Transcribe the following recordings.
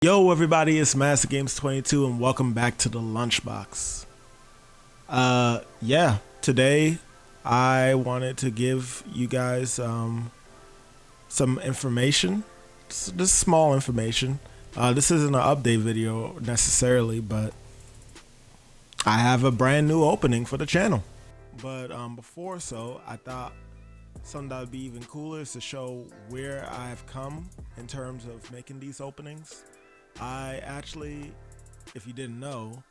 Yo everybody, it's Master Games 22 and welcome back to the Lunchbox. Today I wanted to give you guys some information. This small information. This isn't an update video necessarily, but I have a brand new opening for the channel. But before I thought something that would be even cooler is to show where I've come in terms of making these openings. I actually, if you didn't know,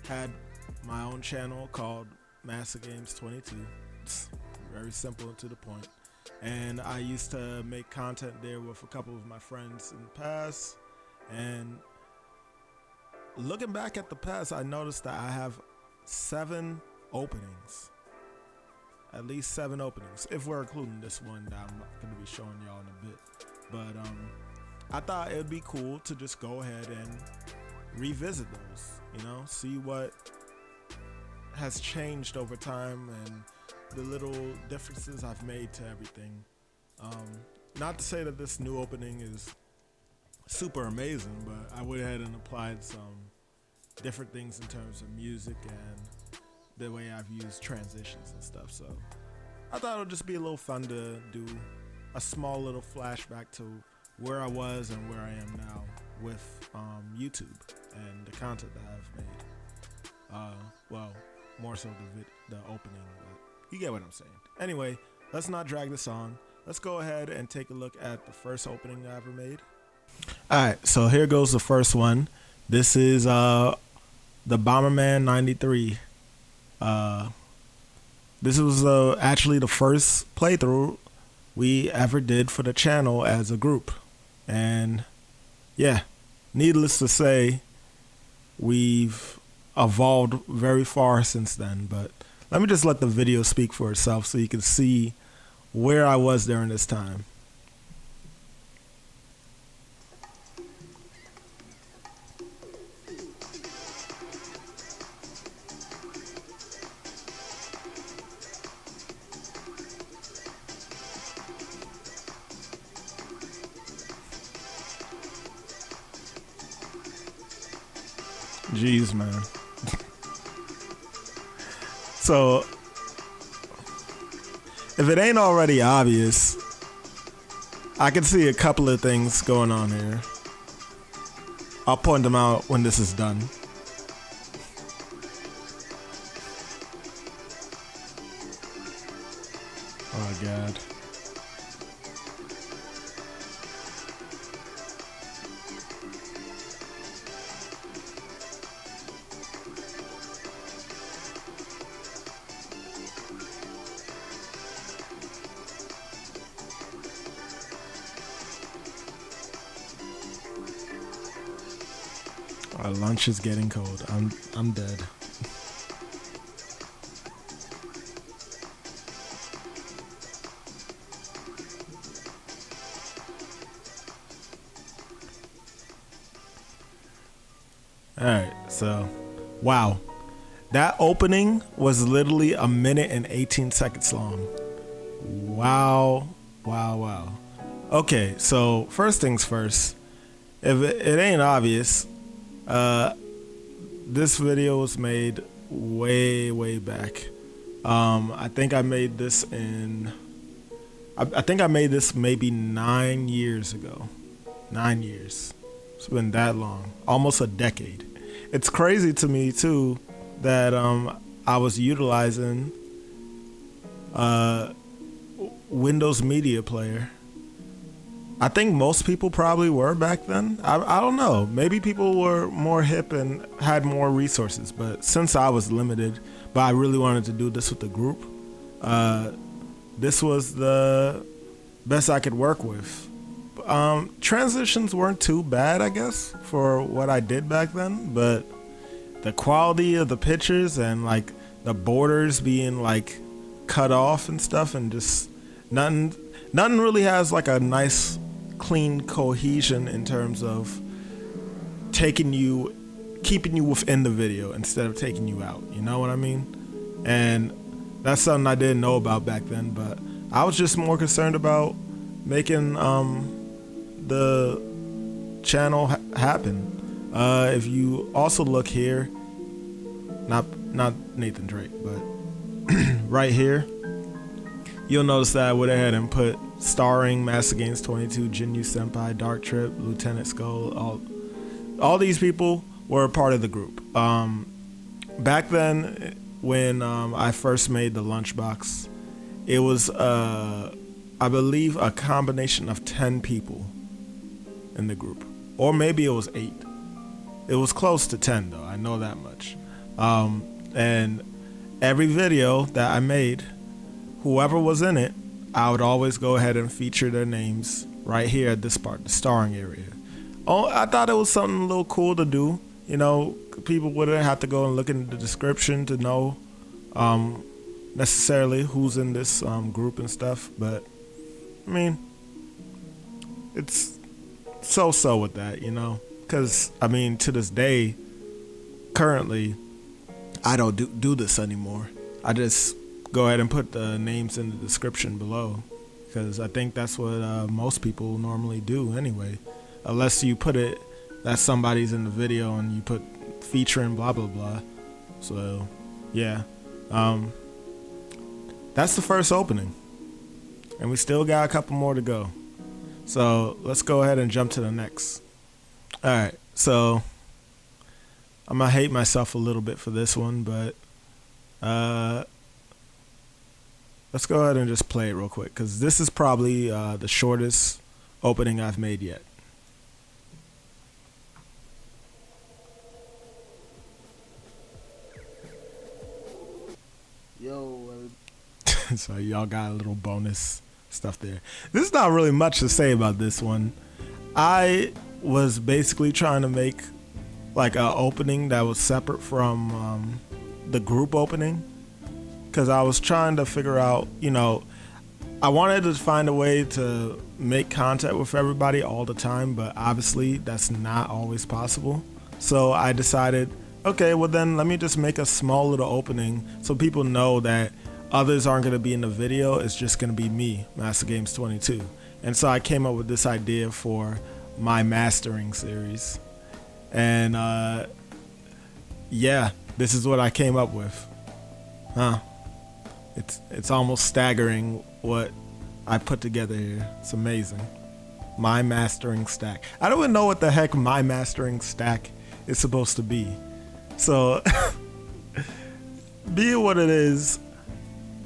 had my own channel called Master Games 22. It's very simple and to the point. And I used to make content there with a couple of my friends in the past. And looking back at the past, I noticed that I have 7 openings. At least 7 openings, if we're including this one that I'm going to be showing y'all in a bit. But I thought it would be cool to just go ahead and revisit those, see what has changed over time and the little differences I've made to everything. Not to say that this new opening is super amazing, but I went ahead and applied some different things in terms of music and the way I've used transitions and stuff. So I thought it would just be a little fun to do a small little flashback to where I was and where I am now with YouTube and the content that I've made. Well, more so the opening, but you get what I'm saying. Anyway, let's not drag this on. Let's go ahead and take a look at the first opening I ever made. Alright, so here goes the first one. This is the Bomberman 93. This was actually the first playthrough we ever did for the channel as a group. And yeah, needless to say, we've evolved very far since then. But let me just let the video speak for itself so you can see where I was during this time. Jeez, man. So, if it ain't already obvious, I can see a couple of things going on here. I'll point them out when this is done. Oh, God. Our lunch is getting cold. I'm dead. Alright, so wow. That opening was literally 1 minute and 18 seconds long. Wow. Wow. Okay, so first things first. If it ain't obvious, this video was made way back. I think I made this maybe 9 years ago. 9 years. It's been that long, almost a decade. It's crazy to me too that I was utilizing Windows Media Player. I think most people probably were back then. I don't know. Maybe people were more hip and had more resources. But since I was limited, but I really wanted to do this with the group, this was the best I could work with. Transitions weren't too bad, I guess, for what I did back then. But the quality of the pictures and like the borders being like cut off and stuff, and just nothing really has like a nice clean cohesion in terms of keeping you within the video instead of taking you out, you know what I mean? And that's something I didn't know about back then, but I was just more concerned about making the channel happen. If you also look here, not Nathan Drake, but right here, you'll notice that I went ahead and put starring Master Games 22, Jinyu Senpai, Dark Trip, Lieutenant Skull. All these people were a part of the group. Back then, when I first made the lunchbox, it was I believe a combination of 10 people in the group, or maybe it was 8. It was close to 10 though, I know that much. And every video that I made, whoever was in it, I would always go ahead and feature their names right here at this part, the starring area. Oh, I thought it was something a little cool to do. You know, people wouldn't have to go and look in the description to know necessarily who's in this group and stuff. But I mean, it's so with that, you know, because I mean, to this day, currently, I don't do this anymore. I just go ahead and put the names in the description below, because I think that's what most people normally do anyway, unless you put it that somebody's in the video and you put featuring blah blah blah. So yeah, that's the first opening, and we still got a couple more to go. So let's go ahead and jump to the next. All right, so I'm gonna hate myself a little bit for this one, but let's go ahead and just play it real quick, because this is probably the shortest opening I've made yet. Yo, So y'all got a little bonus stuff there. There's not really much to say about this one. I was basically trying to make like an opening that was separate from the group opening, because I was trying to figure out, you know, I wanted to find a way to make contact with everybody all the time, but obviously that's not always possible. So I decided, okay, well then let me just make a small little opening so people know that others aren't going to be in the video. It's just going to be me, Master Games 22. And so I came up with this idea for my mastering series. And yeah, this is what I came up with. It's almost staggering what I put together here. It's amazing. My mastering stack. I don't even know what the heck my mastering stack is supposed to be. So be it what it is,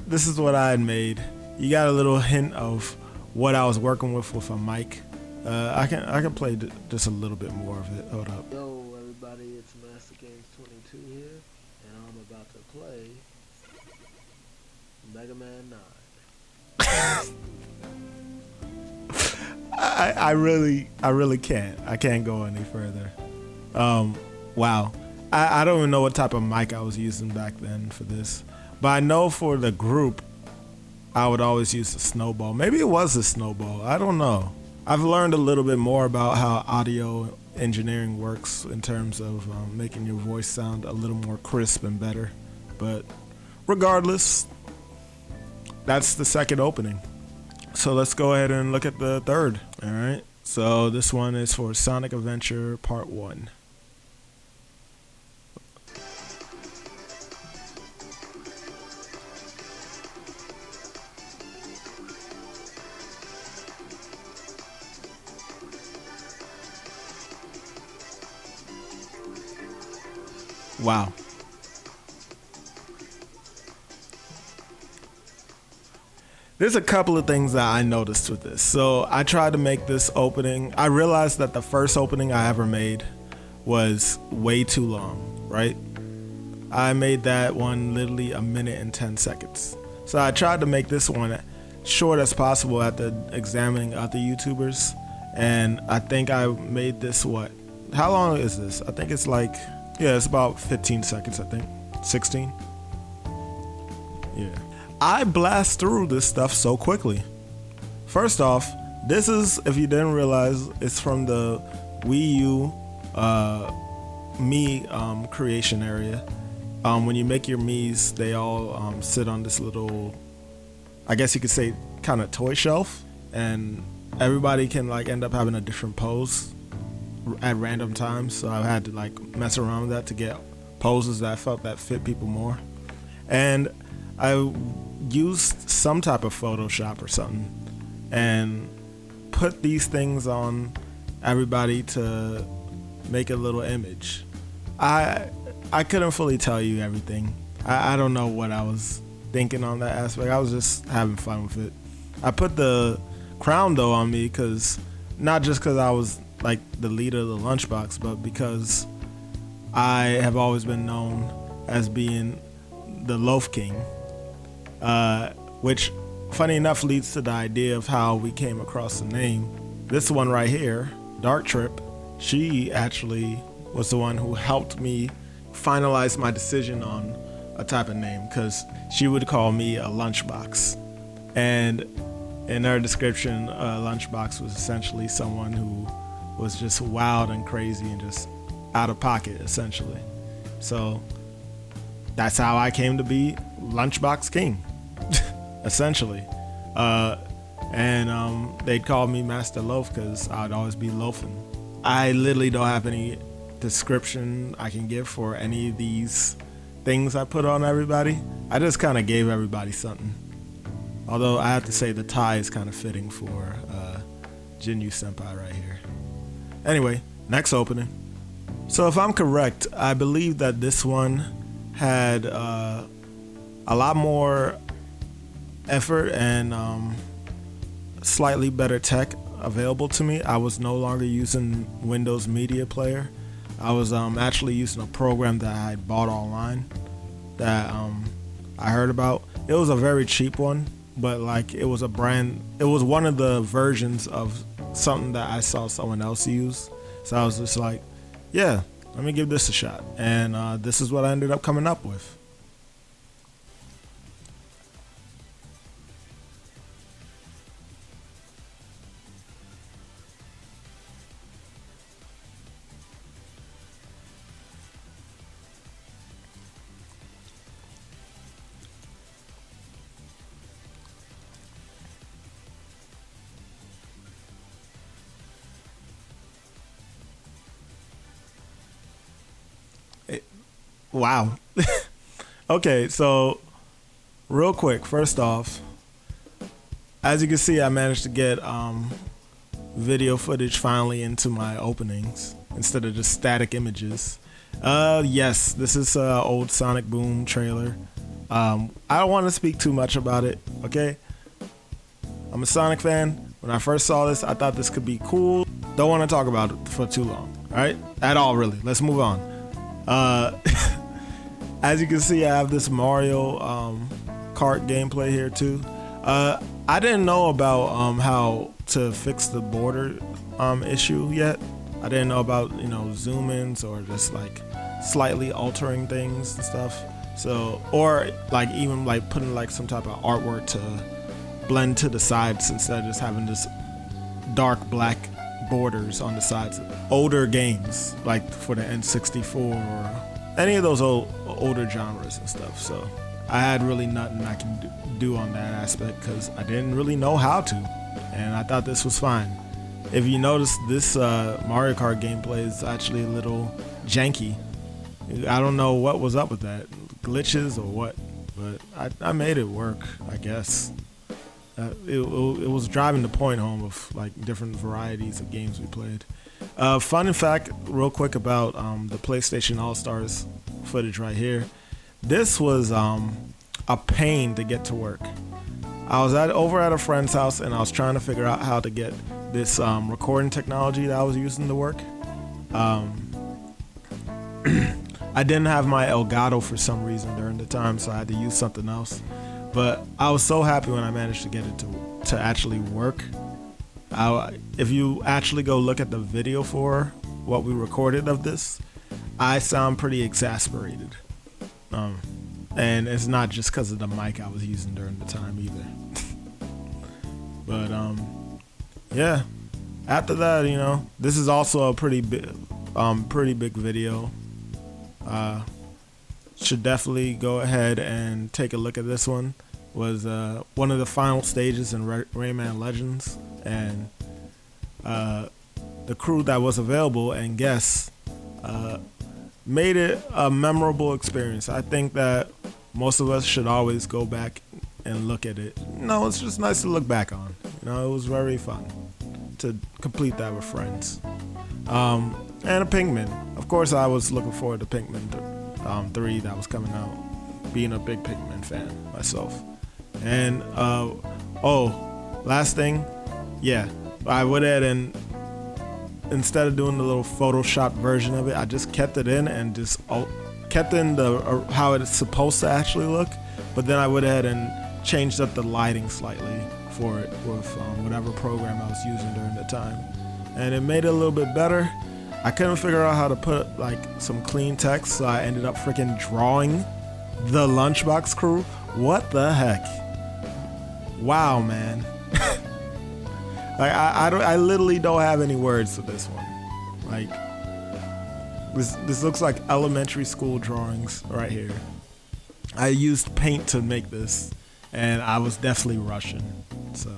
this is what I had made. You got a little hint of what I was working with a mic. I can play just a little bit more of it. Hold up. Yo, everybody, it's Master Games 22 here, and I'm about to play Mega Man 9. I really can't. I can't go any further. Wow. I don't even know what type of mic I was using back then for this, but I know for the group, I would always use the snowball. Maybe it was a snowball. I don't know. I've learned a little bit more about how audio engineering works in terms of making your voice sound a little more crisp and better. But regardless, that's the second opening. So let's go ahead and look at the third. All right. So this one is for Sonic Adventure Part 1. Wow. There's a couple of things that I noticed with this. So I tried to make this opening. I realized that the first opening I ever made was way too long, right? I made that one literally 1 minute and 10 seconds. So I tried to make this one short as possible after examining other YouTubers. And I think I made this, what? How long is this? I think it's like, yeah, it's about 15 seconds, I think. 16? Yeah. I blast through this stuff so quickly. First off, this is, if you didn't realize, it's from the Wii U Mii creation area. When you make your Miis, they all sit on this little, I guess you could say, kind of toy shelf, and everybody can like end up having a different pose. at random times, so I had to like mess around with that to get poses that I felt that fit people more. And I used some type of Photoshop or something and put these things on everybody to make a little image. I couldn't fully tell you everything. I don't know what I was thinking on that aspect. I was just having fun with it. I put the crown though on me because not just because I was like the leader of the lunchbox, but because I have always been known as being the loaf king, which funny enough leads to the idea of how we came across the name. This one right here, Dark Trip, she actually was the one who helped me finalize my decision on a type of name, because she would call me a lunchbox. And in her description, a lunchbox was essentially someone who was just wild and crazy and just out of pocket, essentially. So that's how I came to be Lunchbox King, essentially. And they'd call me Master Loaf because I'd always be loafing. I literally don't have any description I can give for any of these things I put on everybody. I just kind of gave everybody something. Although I have to say the tie is kind of fitting for Jinyu Senpai right here. Anyway, next opening. So if I'm correct, I believe that this one had a lot more effort and slightly better tech available to me. I was no longer using Windows Media Player. I was actually using a program that I had bought online that I heard about. It was a very cheap one, but like it was one of the versions of something that I saw someone else use. So I was just like, yeah, let me give this a shot. And this is what I ended up coming up with. Wow. Okay, so real quick, first off, as you can see, I managed to get video footage finally into my openings instead of just static images. Yes, this is an old Sonic Boom trailer. I don't want to speak too much about it, okay? I'm a Sonic fan. When I first saw this, I thought this could be cool. Don't want to talk about it for too long, all right? At all, really. Let's move on. As you can see, I have this Mario Kart gameplay here too. I didn't know about how to fix the border issue yet. I didn't know about zoom ins or just like slightly altering things and stuff. So, or like even like putting like some type of artwork to blend to the sides instead of just having this dark black borders on the sides. Older games like for the N64 or any of those older genres and stuff. So I had really nothing I can do on that aspect because I didn't really know how to, and I thought this was fine. If you notice, this Mario Kart gameplay is actually a little janky. I don't know what was up with that, glitches or what, but I made it work, I guess. It was driving the point home of like different varieties of games we played. Fun fact, real quick about the PlayStation All-Stars footage right here. This was a pain to get to work. I was over at a friend's house and I was trying to figure out how to get this recording technology that I was using to work. I didn't have my Elgato for some reason during the time, so I had to use something else. But I was so happy when I managed to get it to actually work. If you actually go look at the video for what we recorded of this, I sound pretty exasperated. And it's not just because of the mic I was using during the time either. But yeah. After that, this is also a pretty big video. Should definitely go ahead and take a look at this one. Was one of the final stages in Rayman Legends, and the crew that was available and guests made it a memorable experience. I think that most of us should always go back and look at it. No, it's just nice to look back on. It was very fun to complete that with friends. And a Pinkman. Of course, I was looking forward to Pinkman 3 that was coming out, being a big Pinkman fan myself. And, last thing, yeah, I went ahead and instead of doing the little Photoshop version of it, I just kept it in and just kept in how it's supposed to actually look. But then I went ahead and changed up the lighting slightly for it with whatever program I was using during the time. And it made it a little bit better. I couldn't figure out how to put like some clean text, so I ended up freaking drawing the Lunchbox crew. What the heck? Wow, man. Like I literally don't have any words for this one. Like this looks like elementary school drawings right here. I used paint to make this, and I was definitely rushing. So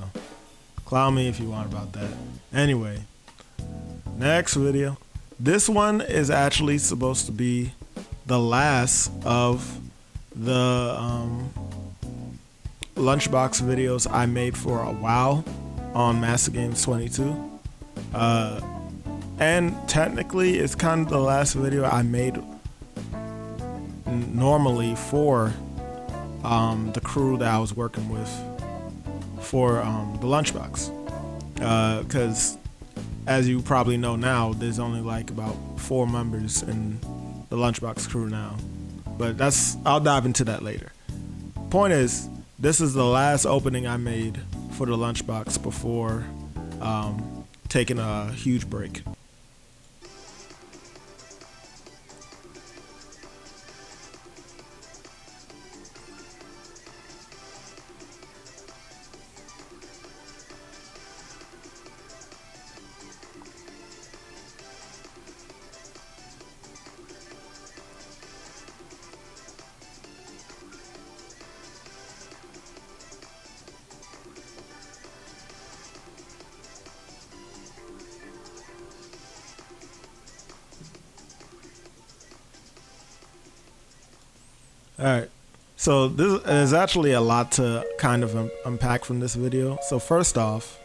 clown me if you want about that. Anyway, next video. This one is actually supposed to be the last of the Lunchbox videos I made for a while on Master Games 22. And technically it's kind of the last video I made normally for the crew that I was working with for the Lunchbox. Because as you probably know now, there's only like about 4 members in the Lunchbox crew now. But I'll dive into that later. Point is, this is the last opening I made for the Lunchbox before taking a huge break. Alright, so there's actually a lot to kind of unpack from this video. So first off,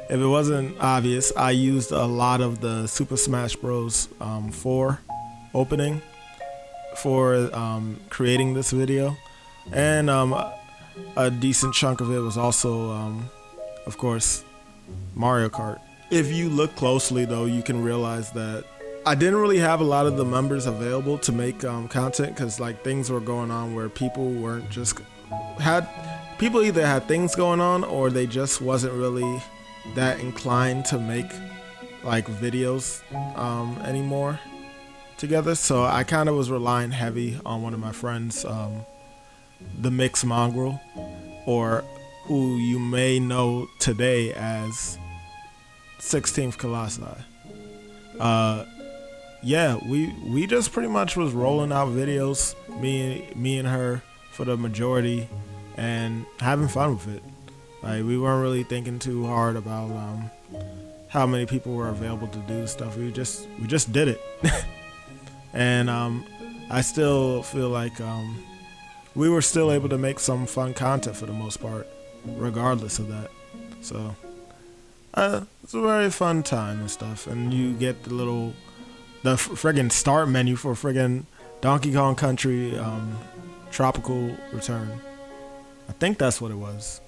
if it wasn't obvious, I used a lot of the Super Smash Bros. 4 opening for creating this video. And a decent chunk of it was also, of course, Mario Kart. If you look closely though, you can realize that I didn't really have a lot of the members available to make content, because like things were going on where people weren't just people either had things going on or they just wasn't really that inclined to make like videos anymore together. So I kind of was relying heavy on one of my friends, the Mix Mongrel, or who you may know today as 16th Colossi. Yeah, we just pretty much was rolling out videos, me and her, for the majority, and having fun with it. Like, we weren't really thinking too hard about how many people were available to do stuff. We just did it. And I still feel like we were still able to make some fun content for the most part, regardless of that. So it's a very fun time and stuff. And you get the friggin' start menu for friggin' Donkey Kong Country Tropical Return. I think that's what it was.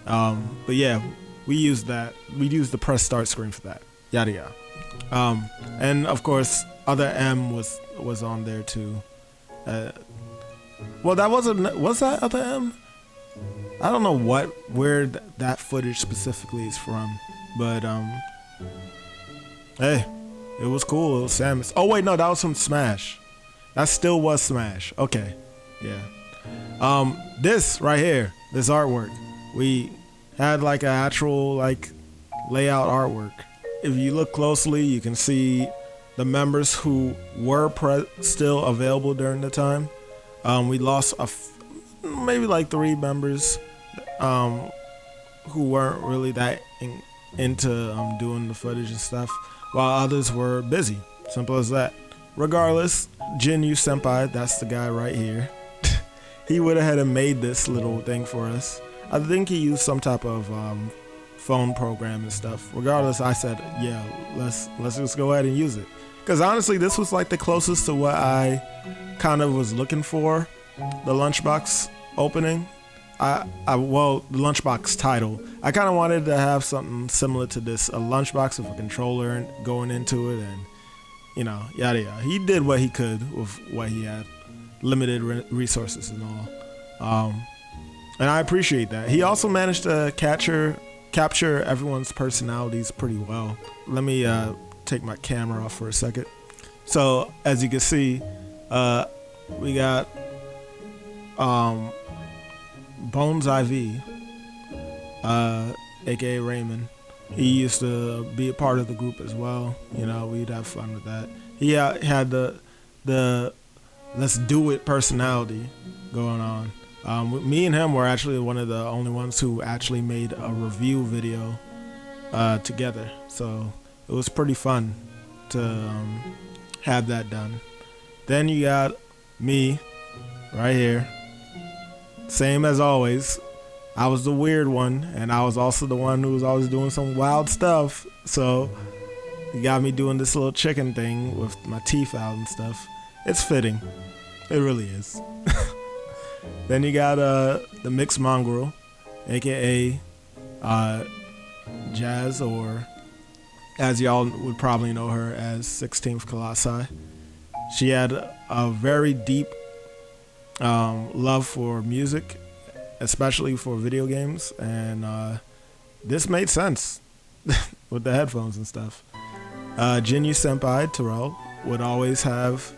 But yeah, we used that. We used the press start screen for that. Yada yada. And of course, Other M was on there too. Well, that wasn't. Was that Other M? I don't know where that footage specifically is from, but hey. It was cool. It was Samus. Oh wait, no, that was from Smash. That still was Smash. Okay, yeah. This right here, this artwork, we had like an actual like layout artwork. If you look closely, you can see the members who were still available during the time. We lost maybe like 3 members who weren't really that into doing the footage and stuff, while others were busy. Simple as that. Regardless, Jinyu Senpai, that's the guy right here. He went ahead and made this little thing for us. I think he used some type of phone program and stuff. Regardless, I said, yeah, let's just go ahead and use it. Because honestly, this was like the closest to what I kind of was looking for, the lunchbox opening. Well, the lunchbox title. I kind of wanted to have something similar to this, a lunchbox with a controller and going into it, and yada yada. He did what he could with what he had, limited resources and all. And I appreciate that. He also managed to capture everyone's personalities pretty well. Let me take my camera off for a second. So as you can see, we got Bones IV, aka Raymond. He used to be a part of the group as well. We'd have fun with that. He had the let's do it personality going on. Me and him were actually one of the only ones who actually made a review video together. So it was pretty fun to have that done. Then you got me right here. Same as always. I was the weird one, and I was also the one who was always doing some wild stuff. So you got me doing this little chicken thing with my teeth out and stuff. It's fitting. It really is. Then you got the mixed mongrel, aka Jazz, or as y'all would probably know her as 16th Colossi. She had a very deep love for music, especially for video games, and this made sense with the headphones and stuff. Jinyu Senpai, Terrell, would always have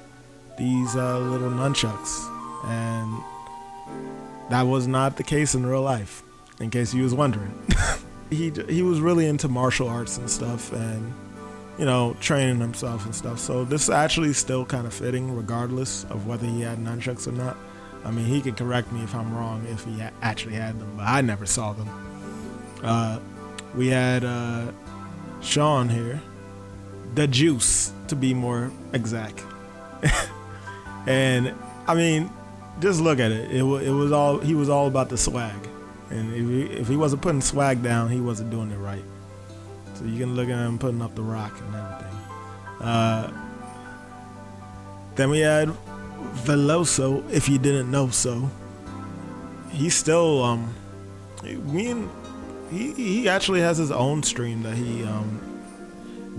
these little nunchucks, and that was not the case in real life, in case you was wondering. He was really into martial arts and stuff, and training himself and stuff. So this is actually still kind of fitting, regardless of whether he had nunchucks or not. I mean, he can correct me if I'm wrong, if he actually had them, but I never saw them. We had Sean here, the Juice, to be more exact. And I mean, just look at it. He was all about the swag, and if he wasn't putting swag down, he wasn't doing it right. So you can look at him putting up the rock and everything. Then we had Velleso, if you didn't know so. He's still he actually has his own stream that he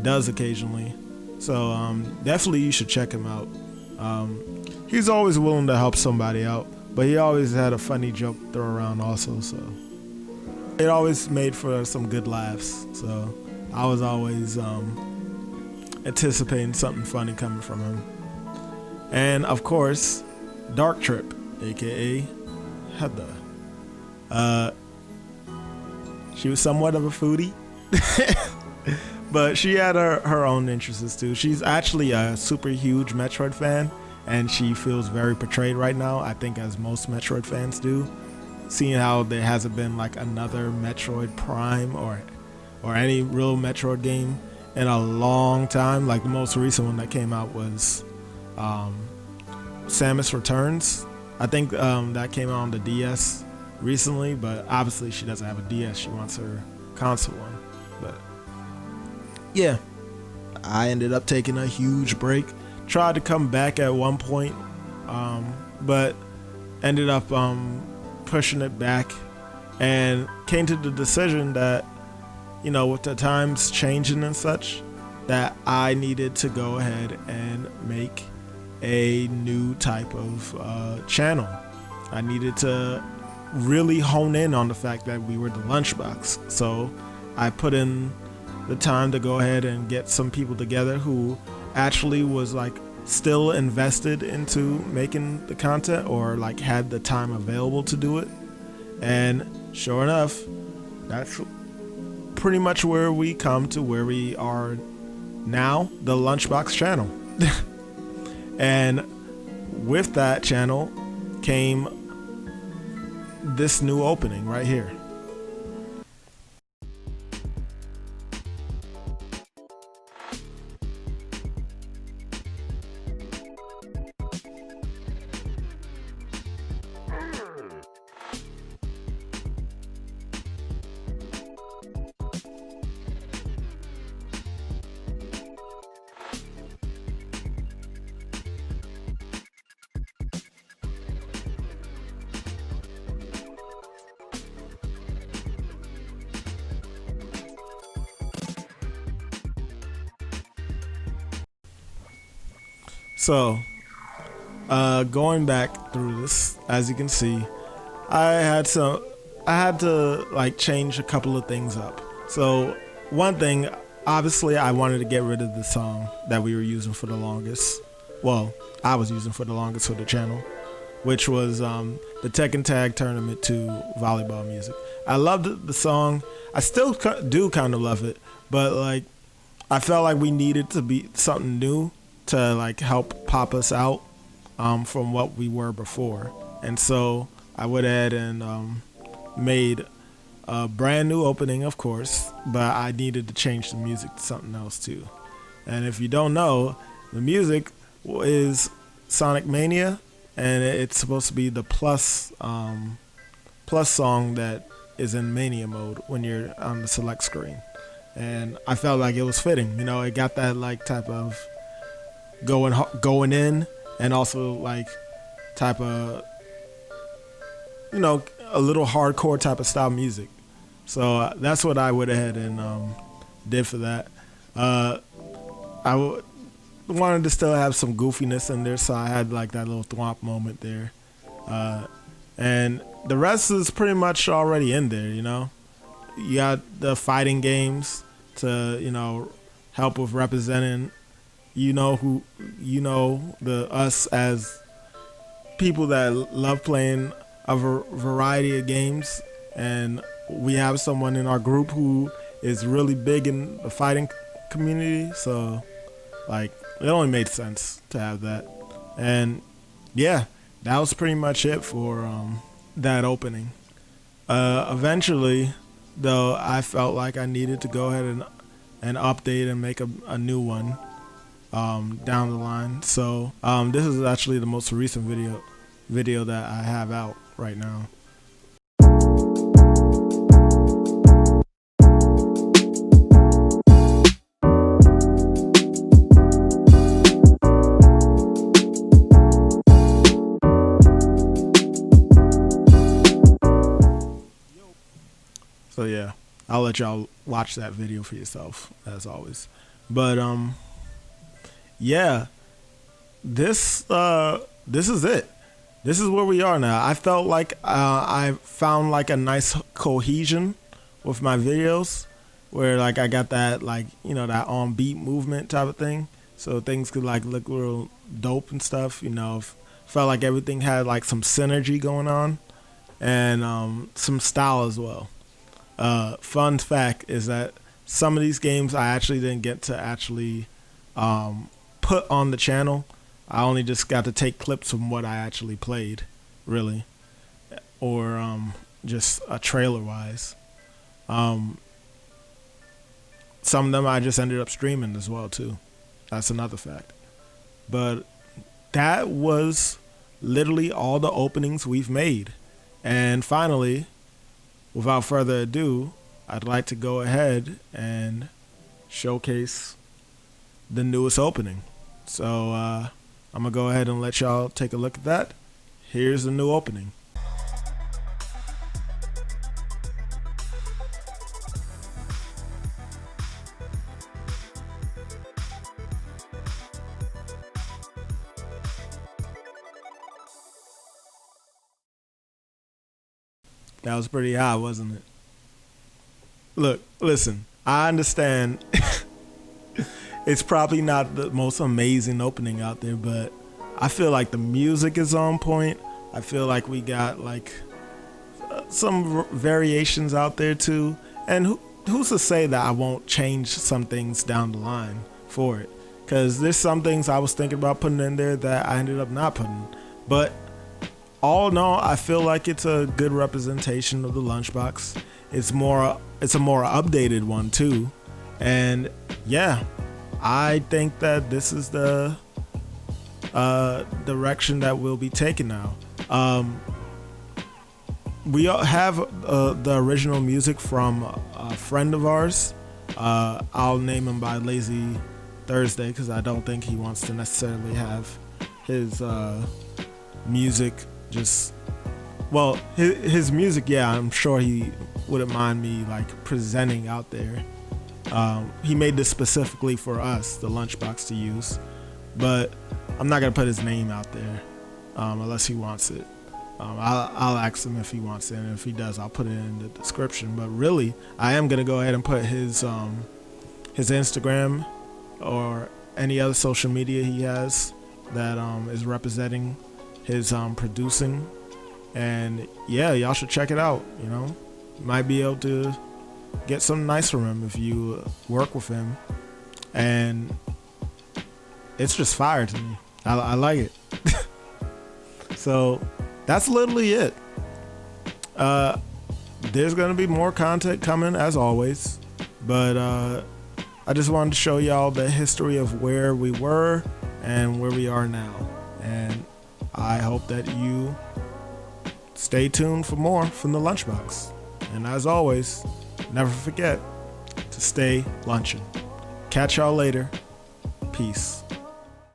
does occasionally. So definitely you should check him out. He's always willing to help somebody out, but he always had a funny joke throw around also, so it always made for some good laughs. So I was always anticipating something funny coming from him. And of course, Dark Trip, aka Heather. She was somewhat of a foodie, but she had her own interests too. She's actually a super huge Metroid fan, and she feels very portrayed right now, I think, as most Metroid fans do, seeing how there hasn't been like another Metroid Prime or any real Metroid game in a long time. Like the most recent one that came out was Samus Returns. I think that came out on the DS recently, but obviously she doesn't have a DS. She wants her console one. But yeah, I ended up taking a huge break. Tried to come back at one point, but ended up pushing it back, and came to the decision that, with the times changing and such, that I needed to go ahead and make a new type of channel. I needed to really hone in on the fact that we were the lunchbox. So I put in the time to go ahead and get some people together who actually was like still invested into making the content, or like had the time available to do it. And sure enough, that's pretty much where we come to where we are now, the Lunchbox channel. And with that channel came this new opening right here. So, going back through this, as you can see, I had some, I had to like change a couple of things up. So, one thing, obviously, I wanted to get rid of the song that we were using for the longest. Well, I was using for the longest for the channel, which was the Tekken Tag Tournament 2 volleyball music. I loved the song. I still do kind of love it, but like I felt like we needed to be something new to like help pop us out from what we were before. And so I went ahead and made a brand new opening, of course, but I needed to change the music to something else too. And if you don't know, the music is Sonic Mania, and it's supposed to be the plus song that is in Mania mode when you're on the select screen. And I felt like it was fitting. You know, it got that like type of going in, and also like type of, you know, a little hardcore type of style music. So that's what I went ahead and did for that. Wanted to still have some goofiness in there, so I had like that little thwomp moment there. And the rest is pretty much already in there, you know. You got the fighting games to, you know, help with representing, the us as people that love playing a variety of games, and we have someone in our group who is really big in the fighting community, so like it only made sense to have that. And yeah, that was pretty much it for that opening. Eventually, though, I felt like I needed to go ahead and update and make a new one down the line. So this is actually the most recent video that I have out right now. So yeah, I'll let y'all watch that video for yourself as always. But yeah, this is it. This is where we are now. I felt like I found like a nice cohesion with my videos, where like I got that like, you know, that on beat movement type of thing, so things could like look real dope and stuff. You know, felt like everything had like some synergy going on, and some style as well. Fun fact is that some of these games I actually didn't get to actually put on the channel. I only just got to take clips from what I actually played, really, or just trailer wise. Some of them I just ended up streaming as well too. That's another fact. But that was literally all the openings we've made. And finally, without further ado, I'd like to go ahead and showcase the newest opening. So I'm going to go ahead and let y'all take a look at that. Here's the new opening. That was pretty high, wasn't it? Look, listen, I understand it's probably not the most amazing opening out there, but I feel like the music is on point. I feel like we got like some variations out there too. And who's to say that I won't change some things down the line for it? Because there's some things I was thinking about putting in there that I ended up not putting. But all in all, I feel like it's a good representation of the lunchbox. It's a more updated one too. And yeah, I think that this is the direction that we'll be taking now. We have the original music from a friend of ours. I'll name him by Lazy Thursday because I don't think he wants to necessarily have his music just, well, his music, yeah, I'm sure he wouldn't mind me like presenting out there. He made this specifically for us, the lunchbox, to use. But I'm not gonna put his name out there unless he wants it. I'll ask him if he wants it, and if he does, I'll put it in the description. But really, I am gonna go ahead and put his Instagram or any other social media he has that is representing his producing. And yeah, y'all should check it out. You know, you might be able to get something nice from him if you work with him. And it's just fire to me. I like it. So that's literally it. There's gonna be more content coming as always, but I just wanted to show y'all the history of where we were and where we are now. And I hope that you stay tuned for more from the Lunchbox. And as always, never forget to stay lunching. Catch y'all later. Peace.